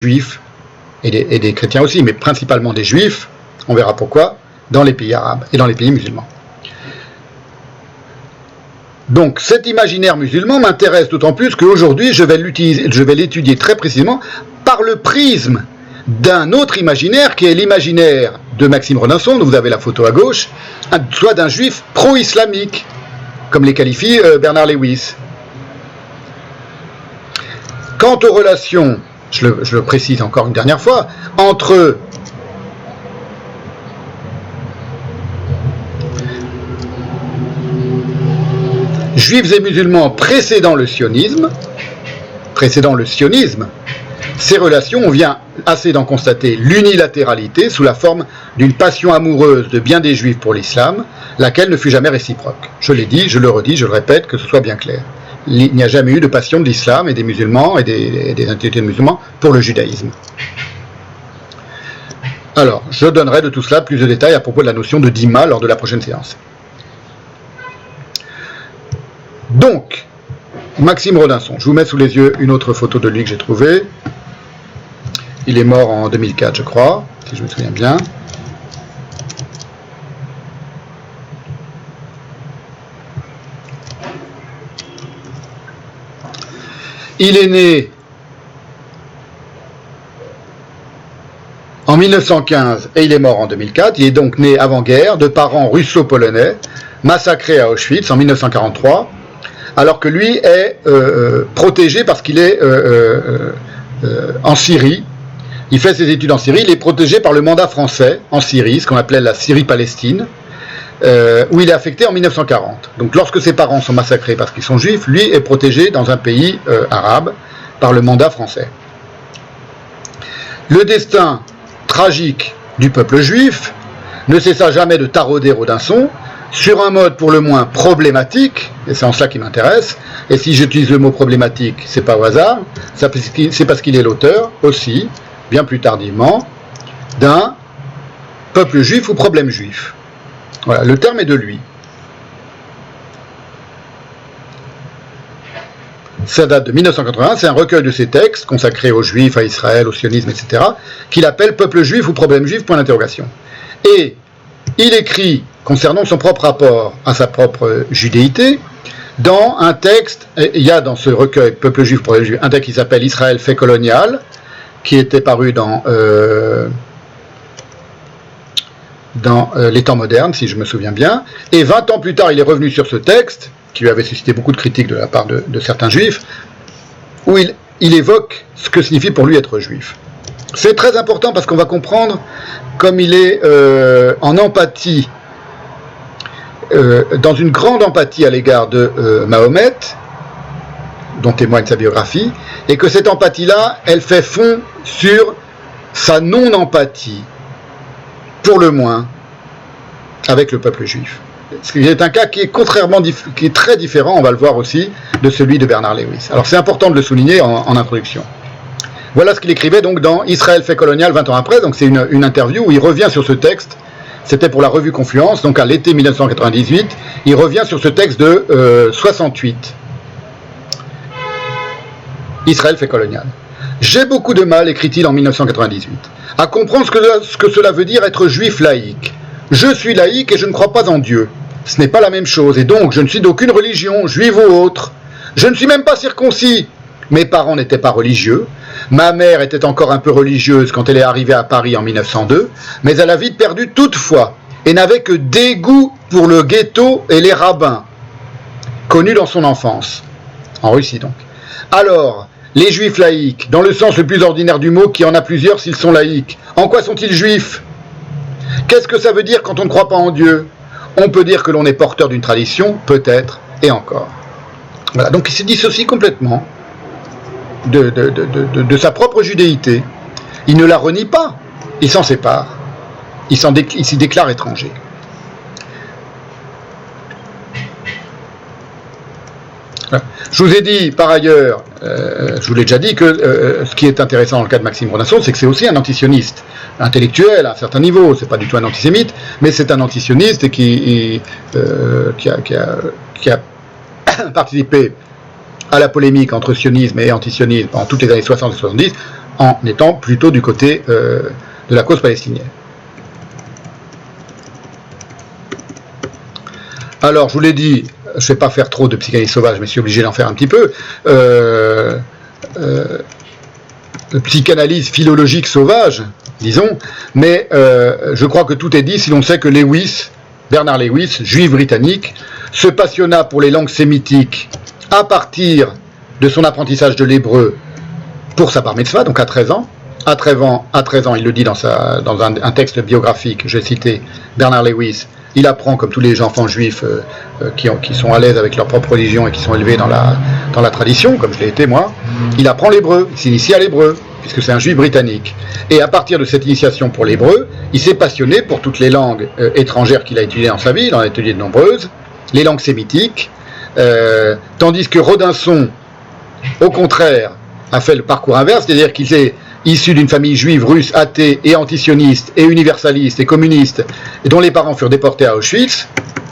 juifs, et des chrétiens aussi, mais principalement des juifs, on verra pourquoi, dans les pays arabes et dans les pays musulmans. Donc cet imaginaire musulman m'intéresse d'autant plus qu'aujourd'hui je vais l'étudier très précisément par le prisme d'un autre imaginaire qui est l'imaginaire de Maxime Renasson, dont vous avez la photo à gauche, soit d'un juif pro-islamique, comme les qualifie Bernard Lewis. Quant aux relations, je le précise encore une dernière fois, entre juifs et musulmans précédant le sionisme, ces relations, on vient assez d'en constater l'unilatéralité sous la forme d'une passion amoureuse de bien des juifs pour l'islam, laquelle ne fut jamais réciproque. Je l'ai dit, je le redis, je le répète, que ce soit bien clair. Il n'y a jamais eu de passion de l'islam et des musulmans et des intellectuels musulmans pour le judaïsme. Alors, je donnerai de tout cela plus de détails à propos de la notion de dima lors de la prochaine séance. Donc, Maxime Renasson, je vous mets sous les yeux une autre photo de lui que j'ai trouvée. Il est mort en 2004, je crois, si je me souviens bien. Il est né en 1915 et il est mort en 2004. Il est donc né avant-guerre, de parents russo-polonais, massacré à Auschwitz en 1943, alors que lui est protégé parce qu'il est en Syrie. Il fait ses études en Syrie, il est protégé par le mandat français en Syrie, ce qu'on appelait la Syrie-Palestine, où il est affecté en 1940. Donc lorsque ses parents sont massacrés parce qu'ils sont juifs, lui est protégé dans un pays arabe par le mandat français. Le destin tragique du peuple juif ne cessa jamais de tarauder Rodinson, sur un mode pour le moins problématique, et c'est en cela qui m'intéresse, et si j'utilise le mot problématique, c'est pas au hasard, c'est parce qu'il est l'auteur aussi, bien plus tardivement, d'un peuple juif ou problème juif. Voilà, le terme est de lui. Ça date de 1981, c'est un recueil de ses textes consacrés aux juifs, à Israël, au sionisme, etc., qu'il appelle peuple juif ou problème juif, point d'interrogation. Et il écrit, concernant son propre rapport à sa propre judéité, dans un texte, il y a dans ce recueil peuple juif, problème juif, un texte qui s'appelle Israël fait colonial, qui était paru dans Les Temps modernes, si je me souviens bien, et 20 ans plus tard, il est revenu sur ce texte, qui lui avait suscité beaucoup de critiques de la part de certains juifs, où il évoque ce que signifie pour lui être juif. C'est très important parce qu'on va comprendre comme il est en empathie, dans une grande empathie à l'égard de Mahomet, dont témoigne sa biographie, et que cette empathie-là, elle fait fond sur sa non-empathie, pour le moins, avec le peuple juif. Ce qui est un cas qui est très différent, on va le voir aussi, de celui de Bernard Lewis. Alors c'est important de le souligner en introduction. Voilà ce qu'il écrivait donc dans Israël fait colonial 20 ans après, donc c'est une interview où il revient sur ce texte, c'était pour la revue Confluence, donc à l'été 1998, il revient sur ce texte de 68. Israël fait colonial. J'ai beaucoup de mal, écrit-il en 1998, à comprendre ce que cela veut dire être juif laïque. Je suis laïque et je ne crois pas en Dieu. Ce n'est pas la même chose, et donc je ne suis d'aucune religion, juive ou autre. Je ne suis même pas circoncis. Mes parents n'étaient pas religieux. Ma mère était encore un peu religieuse quand elle est arrivée à Paris en 1902, mais elle a vite perdu toute foi, et n'avait que dégoût pour le ghetto et les rabbins, connus dans son enfance, en Russie donc. Alors, les juifs laïcs, dans le sens le plus ordinaire du mot, qui en a plusieurs s'ils sont laïcs, en quoi sont-ils juifs? Qu'est-ce que ça veut dire quand on ne croit pas en Dieu? On peut dire que l'on est porteur d'une tradition, peut-être, et encore. Voilà, donc il se dissocie complètement de sa propre judéité. Il ne la renie pas, il s'en sépare, il s'y déclare étranger. Je vous ai dit par ailleurs, je vous l'ai déjà dit, que ce qui est intéressant dans le cas de Maxime Renasson, c'est que c'est aussi un antisioniste intellectuel à un certain niveau, c'est pas du tout un antisémite, mais c'est un antisioniste qui a participé à la polémique entre sionisme et antisionisme en toutes les années 60 et 70, en étant plutôt du côté de la cause palestinienne. Alors, je vous l'ai dit, je ne vais pas faire trop de psychanalyse sauvage, mais je suis obligé d'en faire un petit peu. Psychanalyse philologique sauvage, disons, mais je crois que tout est dit si l'on sait que Bernard Lewis, juif britannique, se passionna pour les langues sémitiques à partir de son apprentissage de l'hébreu pour sa bar mitzvah, donc à 13 ans. À 13 ans, il le dit dans un texte biographique, je vais citer Bernard Lewis, il apprend, comme tous les enfants juifs qui sont à l'aise avec leur propre religion et qui sont élevés dans la tradition, comme je l'ai été moi, il apprend l'hébreu, il s'initie à l'hébreu, puisque c'est un juif britannique. Et à partir de cette initiation pour l'hébreu, il s'est passionné pour toutes les langues étrangères qu'il a étudiées dans sa vie, il en a étudié de nombreuses, les langues sémitiques, tandis que Rodinson, au contraire, a fait le parcours inverse, c'est-à-dire qu'il est issu d'une famille juive russe, athée et antisioniste, et universaliste et communiste, et dont les parents furent déportés à Auschwitz,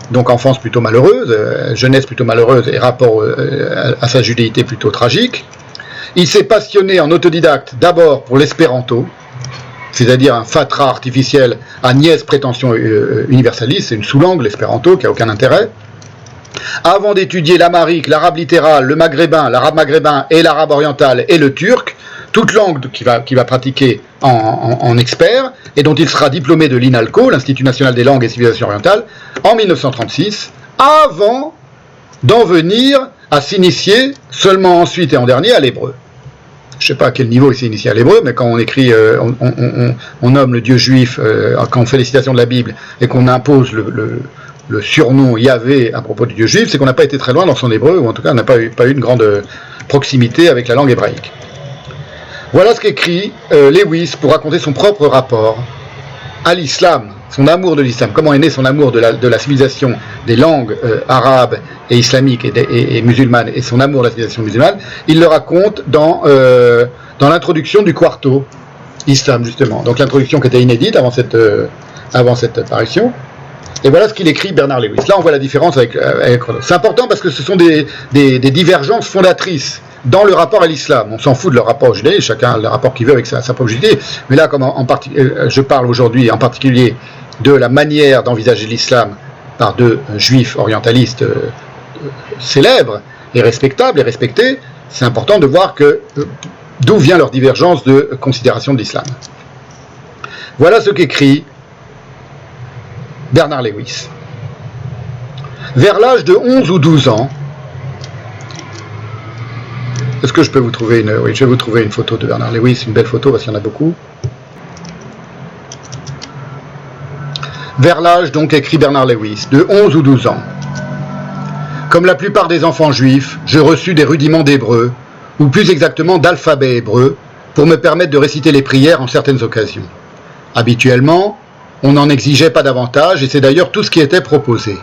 donc enfance plutôt malheureuse, jeunesse plutôt malheureuse et rapport à sa judéité plutôt tragique. Il s'est passionné en autodidacte d'abord pour l'espéranto, c'est-à-dire un fatras artificiel à niaise prétention universaliste, c'est une sous-langue, l'espéranto, qui n'a aucun intérêt. Avant d'étudier l'amharique, l'arabe littéral, le maghrébin, l'arabe maghrébin et l'arabe oriental et le turc, toute langue qu'il va pratiquer en expert, et dont il sera diplômé de l'INALCO, l'Institut national des langues et civilisations orientales, en 1936, avant d'en venir à s'initier seulement ensuite et en dernier à l'hébreu. Je ne sais pas à quel niveau il s'est initié à l'hébreu, mais quand on écrit, on nomme le Dieu juif, quand on fait les citations de la Bible, et qu'on impose le surnom Yahvé à propos du Dieu juif, c'est qu'on n'a pas été très loin dans son hébreu, ou en tout cas on n'a pas eu une grande proximité avec la langue hébraïque. Voilà ce qu'écrit Lewis pour raconter son propre rapport à l'islam, son amour de l'islam, comment est né son amour de la civilisation des langues arabes et islamiques et musulmanes, et son amour de la civilisation musulmane. Il le raconte dans l'introduction du Quarto Islam, justement, donc l'introduction qui était inédite avant cette apparition. Et voilà ce qu'il écrit, Bernard Lewis. Là on voit la différence avec Rodin. C'est important parce que ce sont des divergences fondatrices dans le rapport à l'islam. On s'en fout de leur rapport au judaïsme, chacun a le rapport qu'il veut avec sa propre judaïsme. Mais là, comme je parle aujourd'hui en particulier de la manière d'envisager l'islam par deux juifs orientalistes célèbres et respectables et respectés, c'est important de voir d'où vient leur divergence de considération de l'islam. Voilà ce qu'écrit Bernard Lewis. Vers l'âge de 11 ou 12 ans, est-ce que je peux vous trouver oui, je vais vous trouver une photo de Bernard Lewis, une belle photo parce qu'il y en a beaucoup. Vers l'âge, donc, écrit Bernard Lewis, de 11 ou 12 ans. Comme la plupart des enfants juifs, je reçus des rudiments d'hébreu, ou plus exactement d'alphabet hébreu, pour me permettre de réciter les prières en certaines occasions. Habituellement, on n'en exigeait pas davantage, et c'est d'ailleurs tout ce qui était proposé.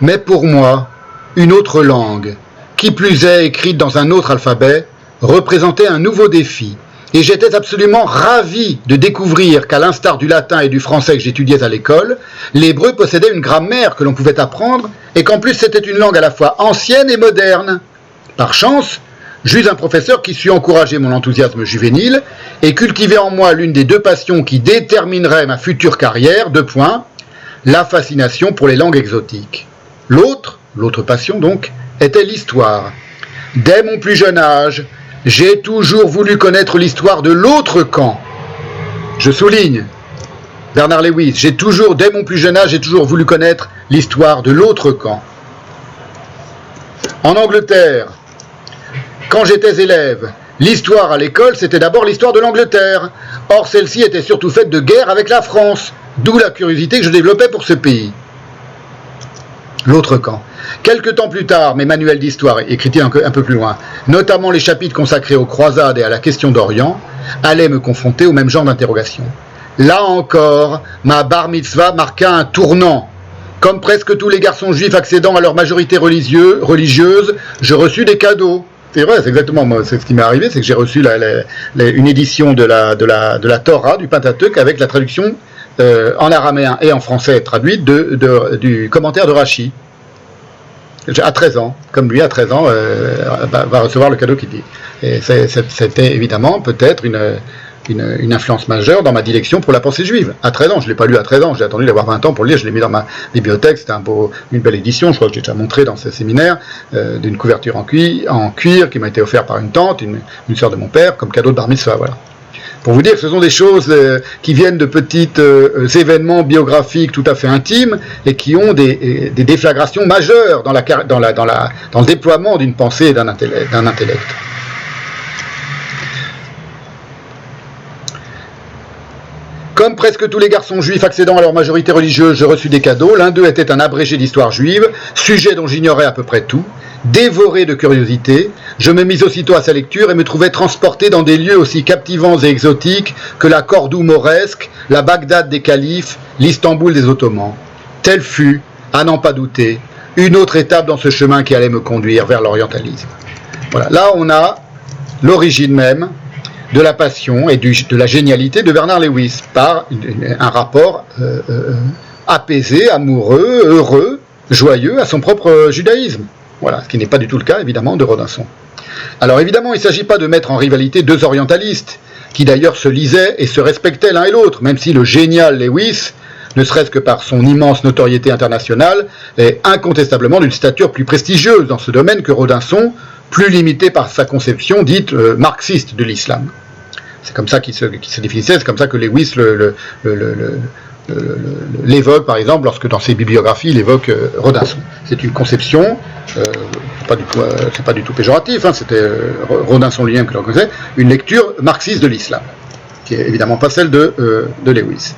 Mais pour moi, une autre langue, qui plus est écrite dans un autre alphabet, représentait un nouveau défi, et j'étais absolument ravi de découvrir qu'à l'instar du latin et du français que j'étudiais à l'école, l'hébreu possédait une grammaire que l'on pouvait apprendre, et qu'en plus c'était une langue à la fois ancienne et moderne. Par chance, j'eus un professeur qui sut encourager mon enthousiasme juvénile, et cultiver en moi l'une des deux passions qui déterminerait ma future carrière, la fascination pour les langues exotiques. L'autre passion donc, était l'histoire. Dès mon plus jeune âge, j'ai toujours voulu connaître l'histoire de l'autre camp. Je souligne, Bernard Lewis, dès mon plus jeune âge, j'ai toujours voulu connaître l'histoire de l'autre camp. En Angleterre, quand j'étais élève, l'histoire à l'école, c'était d'abord l'histoire de l'Angleterre. Or, celle-ci était surtout faite de guerre avec la France, d'où la curiosité que je développais pour ce pays. L'autre camp. Quelque temps plus tard, mes manuels d'histoire, écrits un peu plus loin, notamment les chapitres consacrés aux croisades et à la question d'Orient, allaient me confronter au même genre d'interrogation. Là encore, ma bar mitzvah marqua un tournant. Comme presque tous les garçons juifs accédant à leur majorité religieuse, je reçus des cadeaux. C'est vrai, c'est exactement moi, c'est ce qui m'est arrivé, c'est que j'ai reçu une édition de la Torah, du Pentateuque, avec la traduction en araméen et en français traduite du commentaire de Rashi. à 13 ans, comme lui à 13 ans, va recevoir le cadeau qu'il dit. Et c'était évidemment peut-être une influence majeure dans ma direction pour la pensée juive. À 13 ans, je ne l'ai pas lu à 13 ans, j'ai attendu d'avoir 20 ans pour le lire, je l'ai mis dans ma bibliothèque, c'était une belle édition, je crois que j'ai déjà montré dans ce séminaire, d'une couverture en cuir qui m'a été offerte par une tante, une sœur de mon père, comme cadeau de bar mitzvah, voilà. Pour vous dire que ce sont des choses qui viennent de petits événements biographiques tout à fait intimes et qui ont des déflagrations majeures dans le déploiement d'une pensée et d'un intellect. Comme presque tous les garçons juifs accédant à leur majorité religieuse, je reçus des cadeaux. L'un d'eux était un abrégé d'histoire juive, sujet dont j'ignorais à peu près tout. Dévoré de curiosité, je me mis aussitôt à sa lecture et me trouvais transporté dans des lieux aussi captivants et exotiques que la Cordoue mauresque, la Bagdad des califes, l'Istanbul des Ottomans. Telle fut, à n'en pas douter, une autre étape dans ce chemin qui allait me conduire vers l'orientalisme. Voilà, là on a l'origine même de la passion et de la génialité de Bernard Lewis par un rapport apaisé, amoureux, heureux, joyeux à son propre judaïsme. Voilà, ce qui n'est pas du tout le cas, évidemment, de Rodinson. Alors, évidemment, il ne s'agit pas de mettre en rivalité deux orientalistes, qui d'ailleurs se lisaient et se respectaient l'un et l'autre, même si le génial Lewis, ne serait-ce que par son immense notoriété internationale, est incontestablement d'une stature plus prestigieuse dans ce domaine que Rodinson, plus limité par sa conception dite marxiste de l'islam. C'est comme ça qu'il se définissait, c'est comme ça que Lewis l'évoque, par exemple, lorsque dans ses bibliographies, il évoque Rodinson. C'est une conception, c'est pas du tout péjoratif, hein, c'était Rodinson lui-même qui le reconnaissait, une lecture marxiste de l'islam, qui est évidemment pas celle de Lewis.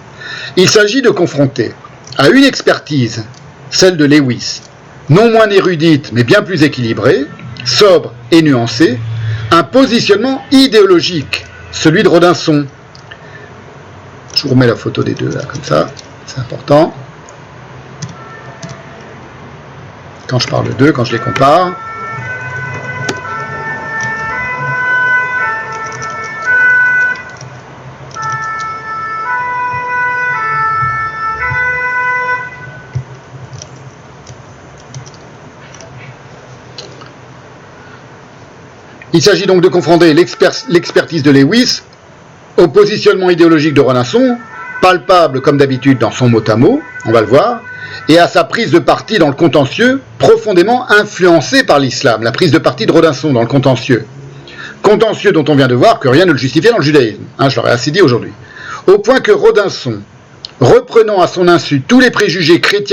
Il s'agit de confronter à une expertise, celle de Lewis, non moins érudite, mais bien plus équilibrée, sobre et nuancée, un positionnement idéologique, celui de Rodinson. Je vous remets la photo des deux là, comme ça, c'est important. Quand je parle d'eux, quand je les compare. Il s'agit donc de confronter l'expertise de Lewis au positionnement idéologique de Rodinson, palpable comme d'habitude dans son mot à mot, on va le voir, et à sa prise de parti dans le contentieux, profondément influencée par l'islam, la prise de parti de Rodinson dans le contentieux. Contentieux dont on vient de voir que rien ne le justifiait dans le judaïsme, je l'aurais assez dit aujourd'hui. Au point que Rodinson, reprenant à son insu tous les préjugés chrétiens